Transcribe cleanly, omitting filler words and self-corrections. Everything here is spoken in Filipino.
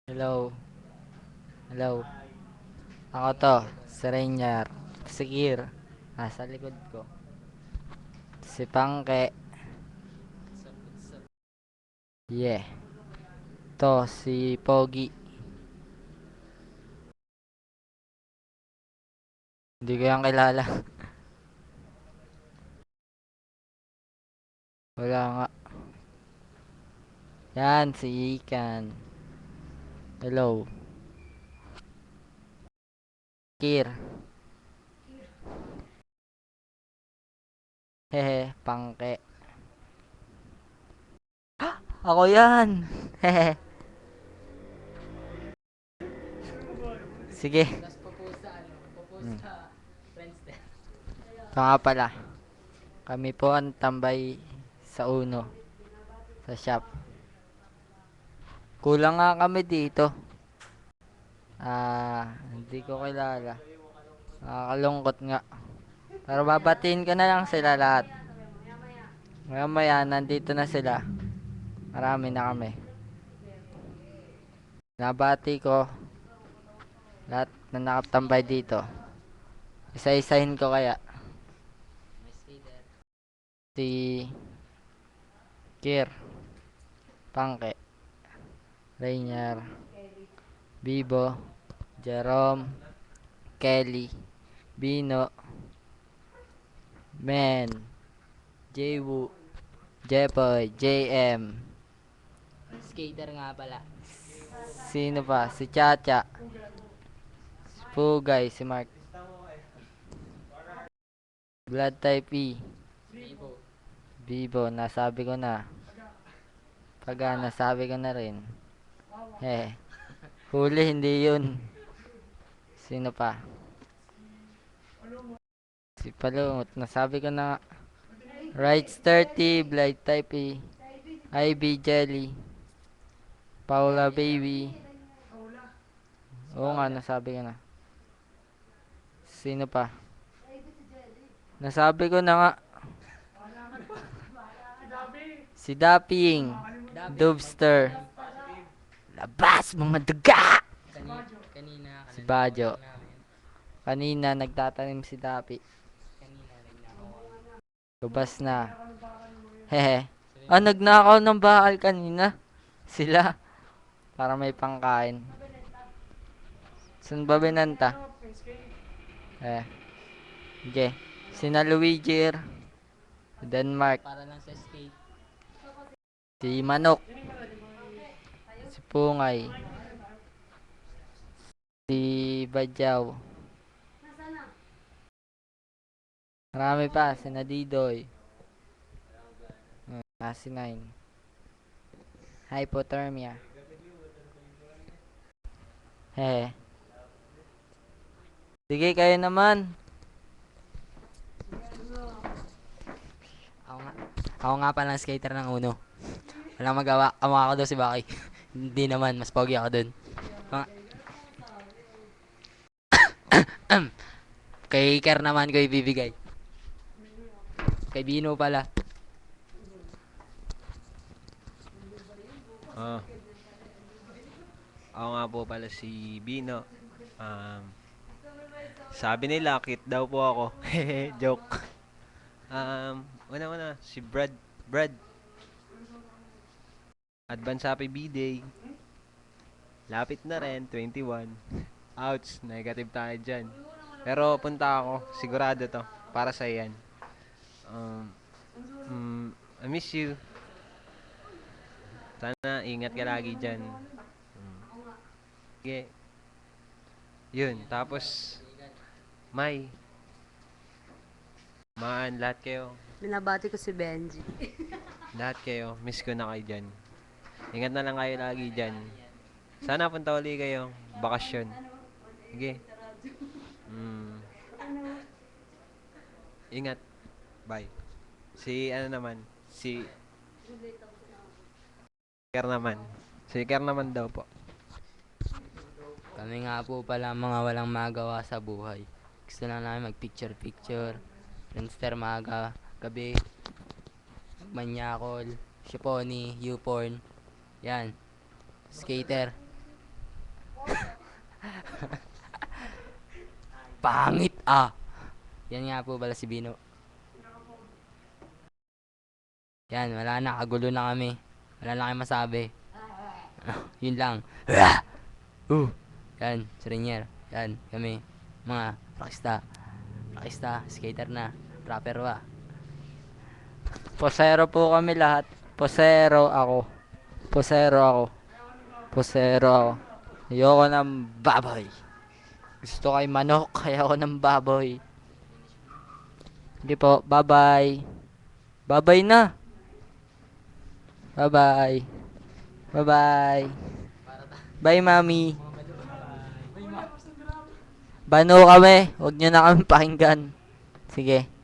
Hello, hello. Ako to, si Rainier. Si Kir. Sa likod ko. Si Pangke. Yeah. To, si Pogi. Hindi ko yan kilala. Wala nga. Yan, si Ikan. Hello. Kir. Hehe, Pangke. Ako yan. Hehe. Sige. Hmm. Ito nga pala. Kami po ang tambay sa Uno. Sa shop. Kulang nga kami dito. Hindi ko kilala. Nakakalungkot nga. Pero babatiin ko na lang sila lahat. Maya maya, nandito na sila. Marami na kami. Nabati ko lahat na nakatambay dito. Isa-isahin ko kaya. Si Kir, Pangke, Rainier, Bibo, Jerome, Kelly, Bino, Men, Jwu, Jepoy, JM. Skater nga pala. Sino pa? Si Chacha, si Pugay, si Mark. Blood type E. Bibo, nasabi ko na. Pagka nasabi ko na rin. Huli, hindi yun. Sino pa? Si Palungot, nasabi ko na. Rights 30, Blight type E. IB Jelly. Paula Baby. Oo nga, nasabi ko na. Sino pa? Nasabi ko na nga. Si Dapping. Dubster. Labas mga daga! Si Bajo. Kanina nagtatanim si Dapi. Lubas na. Hehe. Nagnakaw ng bakal kanina. Sila. Para may pangkain. Saan ba binanta? Okay. Sina Luigi. Denmark. Para lang sa skate. Si Manok. Si Pungay. Si Badyaw. Marami pa. Sina Didoy. Si Nine. Hypothermia. Hehe. Sige, kayo naman. Ako nga, ako nga palang skater ng Uno. Walang magawa. Kamukha ako daw si Baki. Hindi naman, mas pogi ako dun. Mga- Kay Ker naman ko ibibigay. Kay Bino pala. Ah, ako nga po pala si Bino. Um, Sabi nila, cute daw po ako. Hehe, joke. Una-una, si Brad. Brad, Advance Happy B-Day. Lapit na rin, 21. Ouch, negative tayo dyan. Pero punta ako, sigurado to. Para sa yan. Um, I miss you. Sana ingat ka lagi dyan. Sige. Yun, tapos May, lahat kayo. Binabati ko si Benji. Lahat kayo. Miss ko na kayo dyan. Ingat na lang kayo lagi dyan. Sana punta uli kayo. Bakasyon. Sige. Mm, Ingat. Bye. Si ano naman? Si Ker naman. Si Ker naman daw po. Kami nga po pala mga walang magawa sa buhay. Gusto lang namin mag-picture-picture. Friendster maga, gabi. Manyakol, Shiponi, YouPorn. Yan. Skater. Pangit ah. Yan nga po pala si Bino. Yan, wala na. Kagulo na kami. Wala na kayong masabi. Yun lang. Yan, si Rainier. Yan, kami. Mga rockstar. Rockstar, skater na. Rapper ba? Posero po kami lahat. Posero ako. Posero ako. Posero ako. Ayoko ng baboy. Gusto kay manok, kaya ako ng baboy. Hindi po, bye-bye. Bye-bye na. Bye-bye. Bye-bye. Bye, mami. Bano kami. Huwag nyo na kami pakinggan. Sige.